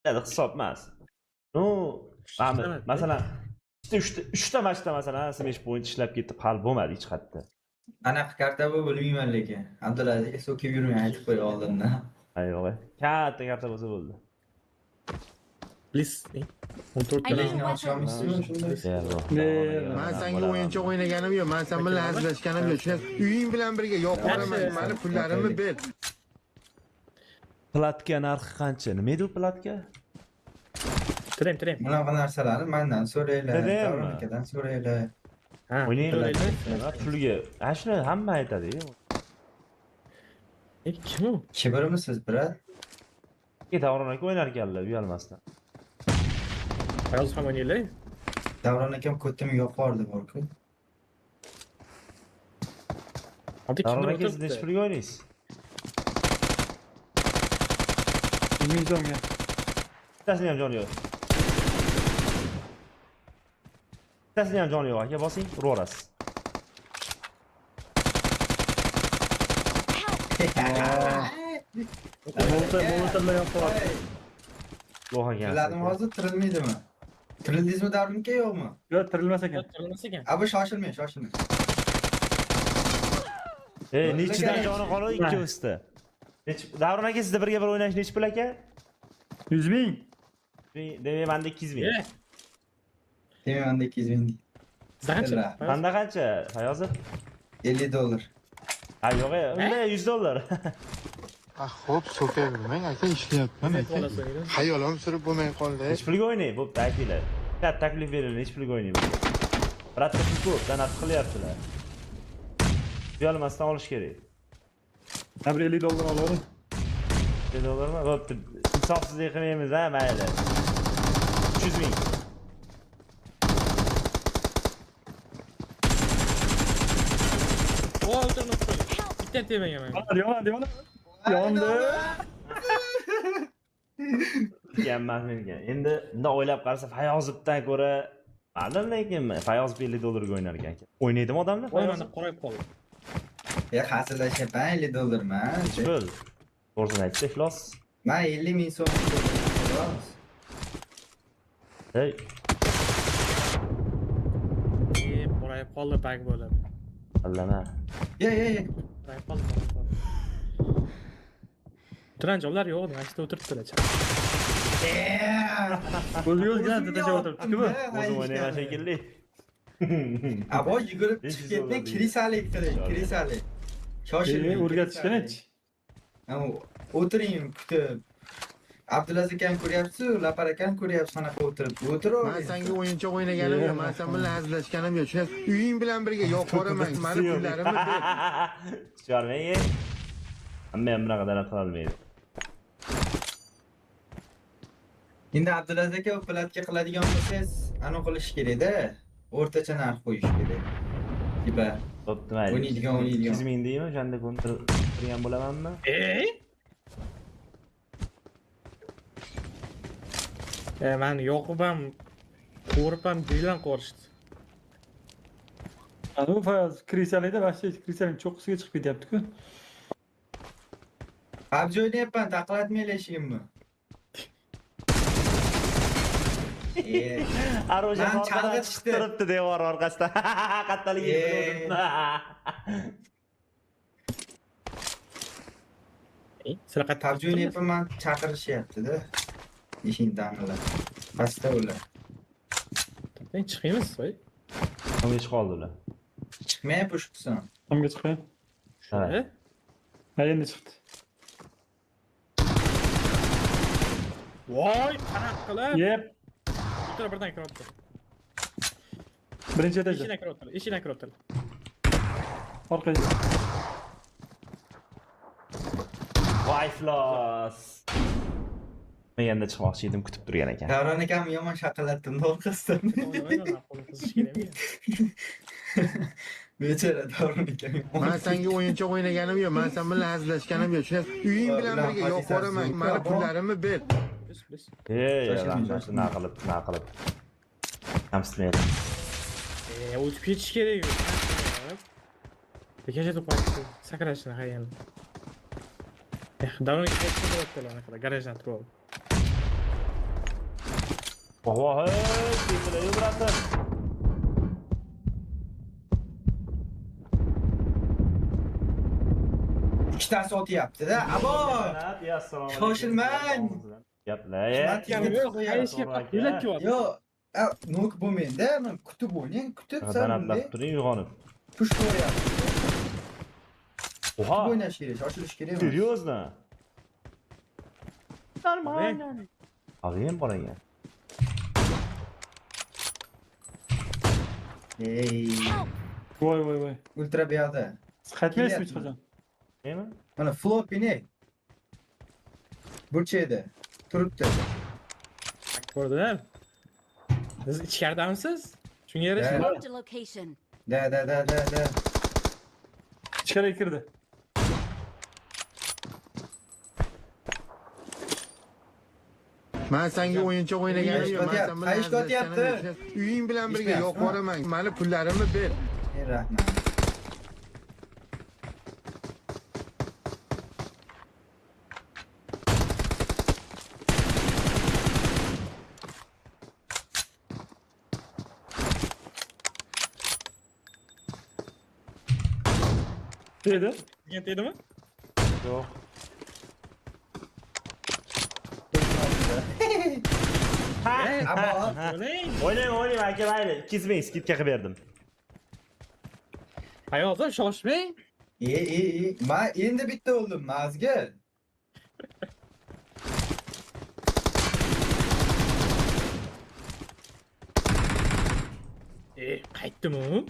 hali hisob emas. No, masalan, 3 ta matchda masalan smash point ishlab ketib, hal bo'lmadi hech qayerda. Anaqa karta bu bilmayman lekin. Abdulaziz so'kib yurmay aytib qo'y oldindan. Yo'q. Katta karta bo'lsa bo'ldi. Please. 14 ta. Lekin ochamiz-ku shunday. Men senga o'yinchoq o'ynaganim yo'q, men sen bilan hazillashganim yo'q. Shuni uying bilan birga yo'qoraman, meni pullarimni ber. Platka narxi qancha? Nima edi u platka? Tirim. Bunaqa narsalarni mendan so'raylar, Nima? Davronikadan so'raylar. Ha. O'ynayman. Pulga. Ha shuni hamma aytadi-ku. Kim u? Kibrmisiz, brat? Davron aka o'ynar ekanlar, uyalmasdan. Ayol ham o'ynaylar. Davron akam ko'timi yo'qordi bor-ku. Hadi Davron kimdir aka siz necha o'tiribdi. pulga o'ynaysiz? 100 so'mga. Bittasini ham joni yo'q. Bittasini ham joni yo'q aka, bosing, uraverasiz. Mo'talla yo'q. Yo'q ekan. Biladim hozir tirilmaydimi? Tirildingizmi Davron aka yo'qmi? Yo'q, tirilmas ekan. Tirilmas ekan. Abi shoshilmang. Nechidan joni qoldi ikkovsida. Davron aka sizda birga bir o'ynash nechi pul aka? 100 ming. Demak, menda 200 ming. Demak, menda 200 ming. Sizda qancha? Menda qancha? Fayozov? $50. Ha, yo'q, unda $100. Xo'p, so'kavermang, aka ishlayapman aka. Xayolim surib bo'lmay qoldi. Nechi pulga o'ynay? Bo'pti, aytinglar. Katta taklif bering, nechi pulga o'ynaymiz? Birotta pul ko'p, danat qilyaptilar. Uyalmasdan olish kerak. Bir $50 olavering. $50mi? Bo'pti. Insofsizlik qilmaymiz, ha, mayli. 300 ming. O o'tirmas qo'y. Bitta temagan men. Yonadi. Yondi. Emas menga. Endi bunday o'ylab qarasa Fayozovdan ko'ra ma'lum, lekin Fayozov $50 ga o'ynar ekan. O'ynaydimi odamlar? O'ynani qorayib qoldi. Hazillashyapman $50 man. Pul. To'g'risini aytsa iflos. Men 50 ming so'm xolos. Hey, Qorayib qoldi bag bo'lib. allama. Ye. Qorayib qoldi. Tranjollar yo'q, mashina o'tiribdilar. O'zingizdan tashlab o'tiribdi-ku bu. O'zim o'ynayman shekilli. Abo yugurib chiqib ketmang, kirisalik qiling, kirisalik. Shoshilmang. O'rgatishgan-chi. O'tiring, kutib. Abdulaziz akam ko'ryapsiz, Lapar akam ko'ryapsiz, qanaqa o'tiribdi. Men O'tiravering. senga o'yinchoq o'ynaganim yo'q, men sen bilan hazillashganim yo'q. Shuni uying bilan birga yo'qoraman, meni pullarimni ber. Tushirmang. Hamma ham bunaqa dana qila olmaydi. Endi Abdulaziz aka platka qiladigan bo'lsangiz, aniq qilish kerak-da. O'rtacha narx qo'yish kerak. Tiba. Bo'pti, mayli. O'ynaydigan. 200 ming deymi? O'shanda ko'ntirgan bo'lamanmi? Men yoqib ham ko'rib ham bilan ko'rishdi. Ana bu Fayaz krisalikda vaqti krisaning cho'qqisiga chiqib ketyapti-ku. PUBG o'ynayapman, taqlatmanglar eshigimni. Aroja Men orqadan chalg'ib chiqib chiqdi. turibdi devor orqasida. Qattaligini bildim. Sizlar qayerda PUBG o'ynayapman, men chaqirishyapti-da. Eshikni ta'minlab. Pastda ular. Men chiqamiz, voy. Nima ish qoldi ular? Chiqmayapti shu qism. Tomga chiqay. Ha. Ha, endi chiqdi. Voy, qanaqa qilib? Yep. O'tira birdan kiryapti. Birinchi etajda. Eshikdan kiryapti. Orqaga. Voy iflos. Men endi chiqmoqchi edim, kutib turgan ekan. Davron akam yomon shaqillatdim orqasidan. Bechora Davron akam. Men senga o'yinchoq o'ynaganim yo'q, men sen bilan hazillashganim yo'q. Shuni uying bilan birga yo'qoraman, meni pullarimni ber. Naqilib. Hamstmaydi. O'tib ketish kerak. Bekajada qo'yibdi. Sakrashni hayal. Davron ikki bo'lyaptilar anaqa garajdan turib. Voy, tepilay yugurasan. Ikkitasi otyapti-da. Abo! Assalomu alaykum. Shoshilmang. Gaplar. Xizmatga Yo'q, qayishga yo'lak yo'q. Yo, nok bo'lmaydi, men kutib o'yning, kutib Qanatlab turing uyg'onib. push qo'yapti. Oha, O'ynash kerak, shoshilish kerak emas. serьезно? Нормально. Avem bor ekan. Ey, Voy. ultra biyada. Qaytmaysizmi hech qachon? Nima? Mana flopini burchaydi. Turibdi. Ko'rdim. Siz ichkaridamisiz? Shunga Yeah. yarasha. Marked a location. Da. Ichkariga kirdi. Men senga o'yinchoq o'ynaganim yo'q. Men sen bilan Qayishga o'tyapti. hazillashganim yo'q. Uying bilan birga Ishlayapti. yo'q boraman. Mani pullarimni ber. Ey rahmat. Dedi. Degan dedimi? Yo'q. Abo, O'ylang. O'ynayman aka, mayli. 200 ming skidka qilib berdim. Hayotda shoshmang. Men endi bitta o'ldim, mazgil. Qaytdim u.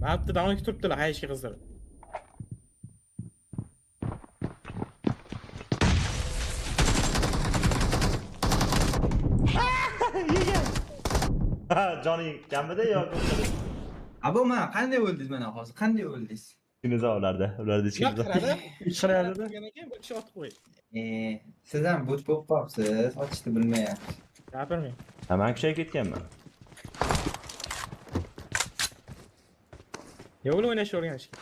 Mabda davom turibdilar, hayishga qizlar. Ha, joning kamida yo'q. Abo, men qanday o'ldingiz mana hozir? Qanday o'ldingiz? Dinozavrlarda, ularda ichkida. Yoqtiradi. Ichkarida. Ekan, bir kishi otib qo'y. Siz ham but bo'lib qolibsiz, ochishni bilmayapsiz. Gapirmang. Ha, men kuchayib ketganman. Yo'l o'ynashni o'rganishga.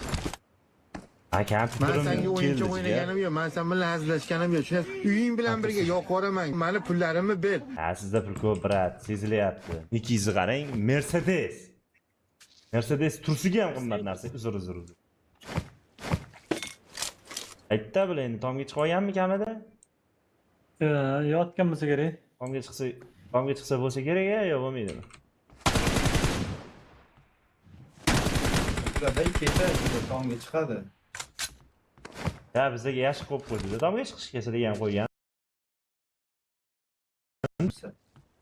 Aka, Men senga o'yinchoq o'ynaganim yo'q. Men sen bilan hazillashganim yo'q. Shuni uying bilan birga yo'q boraman. Mani pullarimni ber. Ha, sizda pul ko'p, brat, sezilyapti. Nikingizni qarang, Mercedes. Mercedes tursiga ham qimmat narsa. Uzr. Aytda bilan endi tomga chiqib olganmi kamida? Yotgan bo'lsa kerak. Tomga chiqsa bo'lsa kerak-a, yo bo'lmaydimi? Ularda ikkita tomga chiqadi. Ha, bizga yaxshi qo'yib qo'ydi. Tomga chiqish kelsa degan qo'ygan.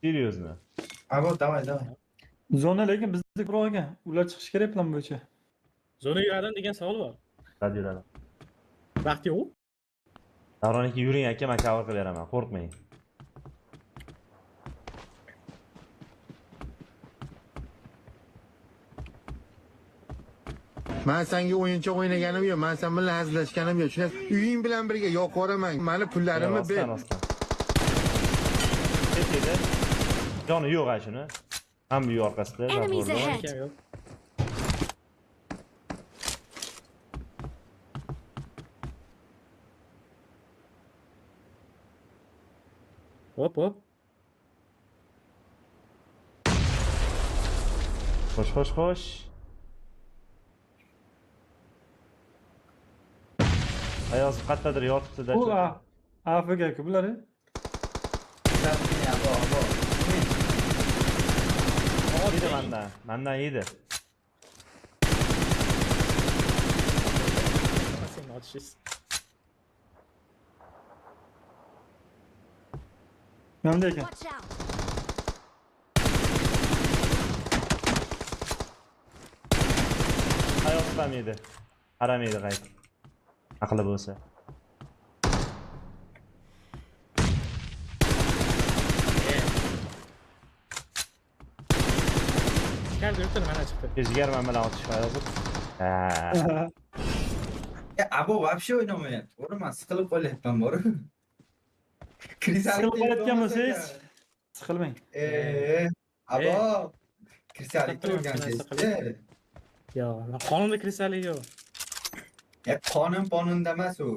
Serьезно. Abo, davay. Zona lekin bizda bir olgan. Ular chiqish kerak plan bo'yicha. Zona yuradim degan savol bor. Radiodan. Vaqt yo'q. Davroniki yuring aka, men cover qilib beraman, qo'rqmang. Men senga o'yinchoq o'ynaganim yo'q. Men sen bilan hazillashganim yo'q. Shuni uying bilan birga yo'q boraman. Mani pullarimni ber. Ketdi. Joni yo'q a shuni. Hamma yo'q orqasida. Enemies zaporda. ahead. Ekan yo'q. Hop. Xo'sh. Ayol qayerdadir yotibdi-da. Bu AFK-ku bular. Abo. Yedi mendan yedi. Sen otishiz. Namda ekan. Watch out. Ayol tutamadi. Qaramaydi qayt. Aqli bo'lsa. Chiqardi, yurtdi, mana chiqdi. 120 bilan otishma hozir. Ha. Abo, вообще o'ynamayapti. O'g'ri, men siqilib qolyapman, bor. Siqilib qolayotgan bo'lsangiz, siqilmang. Abo, kirsalikda o'rgansiz. Yo'q, qonunda kirsalik yo'q. Qonunda emas u.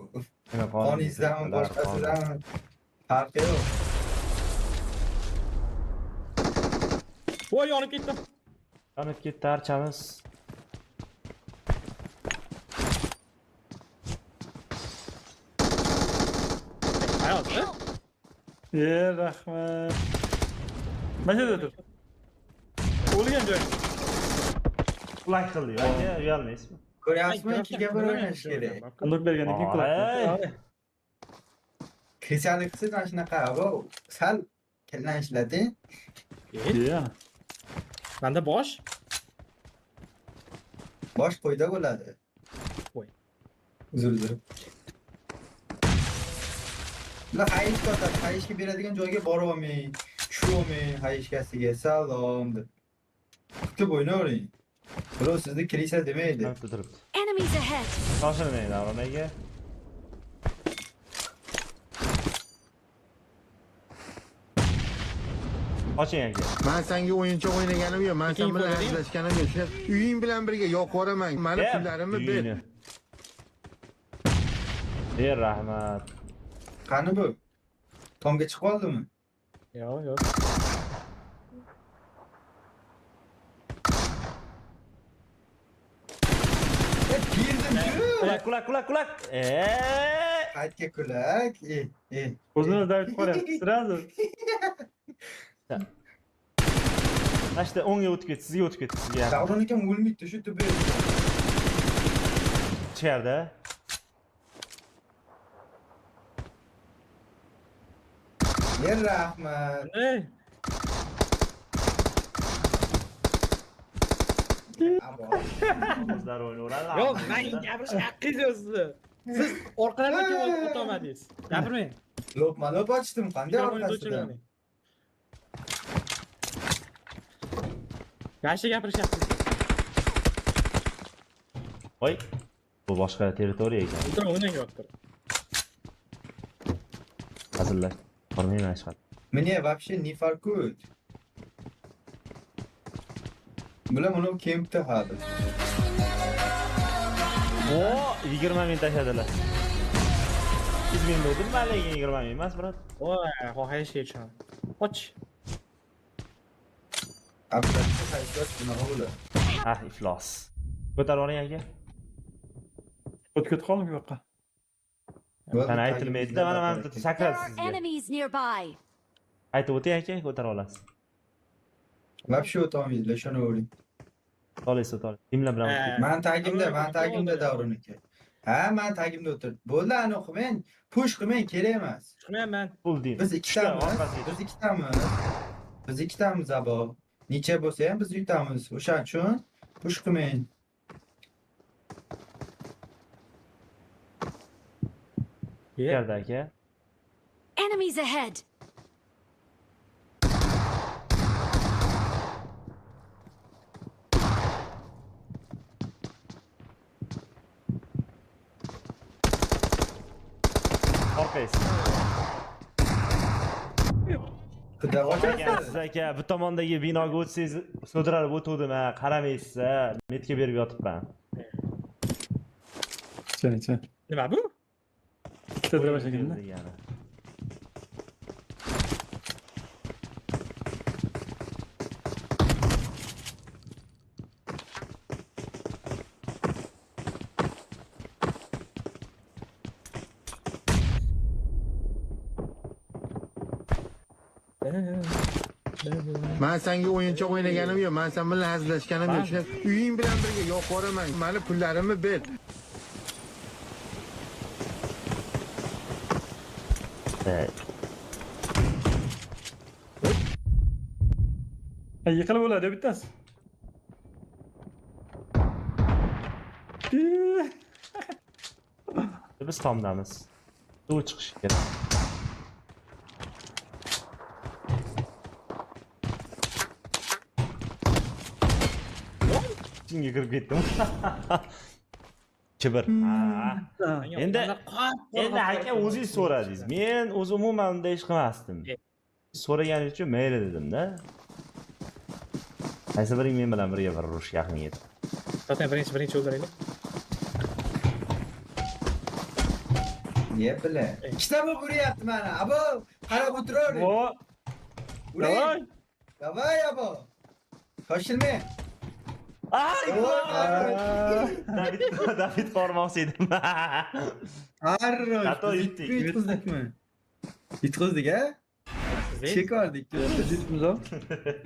Nima Qoningizdan boshqasidan farqi yo'q. Voy yonib ketdim. Yonib ketdi archamiz. Ayol, Rahmat. Mana shu tur. O'lgan joy. Qulay qildi. Yo'q, uyalmaysizmi? Ko'ryapsizmi? Ikkiga bir o'ynash kerak. Qandoq bergan ekan Ay. kulak. Krisalik qilsa mana shunaqa, abo, sal kellan ishlating. Ya. Menda bosh. Bosh qo'yda bo'ladi. Qo'y. Uzr. Bular hayish qotadi, hayishga beradigan joyga borib olmay, tushib olmay, hayishgasiga salom deb. Kutib o'ynavering. Birov sizni kirisa demaydi. Turibdi. Enemies ahead. Shoshilmang Davron aka. Oching aka. Men senga o'yinchoq o'ynaganim yo'q, men sen bilan hazillashganim yo'q. Shunday uying bilan birga yo'qoraman. Meni pullarimni ber. Ber rahmat. Qani bu? Tomga chiqib qoldimi? Yo'q. Girdim-ku. Kulak. Qaytga kulak. O'zini David qo'yapti. Sразу. Ashta o'ngga o'tib ketdi, sizga o'tib ketdi, sizga. Davron akam o'lmaydi, shu tubi. Ichkarida. Yer rahmat. Ey, Abo. O'zlari o'ynaveradi. yo'q, men gapirish haqqingiz yo'q sizni. Siz orqadan kim o'tolmadingiz? Gapirmang. Lop ochdim, qanday orqasidan? Yaxshi gapirishyapsiz. Voy. Bu boshqa territoriya ekan. O'tirib o'ynayapti. Hazillar. Qormayman hech qanday. Мне вообще не фаркует. Bular uni kempda hali. O, 20 ming tashladilar. 200 ming bo'ldi, lekin 20 ming emas, brat. Voy, xohishga tushun. Och. Abdullah hayot bunaqa bo'ladi. Ah, iflos. Ko'tarib oling aka. O'tib qoldim bu yoqqa. Mana aytilmaydi-da, mana There sakradi are sizga. enemies nearby. Aytib o'ting aka, ko'tarib olasiz. Вообще o'tolmaydi, ishonavering. To'laysiz, to'lay. Kimlar bilan o'tib ketdi? Men tagimda Davron aka. Ha, men tagimda o'tirdi. Bo'ldi, ani o'qimang, push qilmang, kerak emas. Tushunmayman. Pul deydi. Biz ikkitamiz abo. Necha bo'lsa ham biz yutamiz. O'shaning uchun push qilmang. Yerda aka. Enemies ahead. Orqaysiz. Xudo Siz aka, bu tomondagi binoga o'tsangiz, so'diralib o'tuvdim, ha, qaramaysiz, metga berib yotibman. Sen. Nima bu? Ikkita dirabash ekanda. degani. Men senga o'yinchoq o'ynaganim yo'q, men sen bilan hazillashganim yo'q. Shunday uying bilan birga yo'qoraman. Meni pullarimni ber. Yiqilib o'ladi bittasi. Biz tomdamiz. Suv chiqishi kerak. Ichingga kirib ketdim. Kibr. Endi aka o'zingiz so'radingiz. Men o'zim umuman bunday ish qilmasdim. So'raganingiz uchun mayli dedim-da. Qaysi biring men bilan birga bir urush yaqin yetdi. Zaten birinchi o'ldiraylik. Niye bile? Ikkita bo'lib uryapti mana. Abo, qarab o'tiravering. Vo. Davay abo. Shoshilmang. David qormoqchi edim. Arro. Xato yutdik. Yutqizdikmi? Yutqizdik-a? Siz Chek oldik.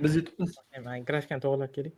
Biz yutibmiz. Men grafikani to'g'irlab keling.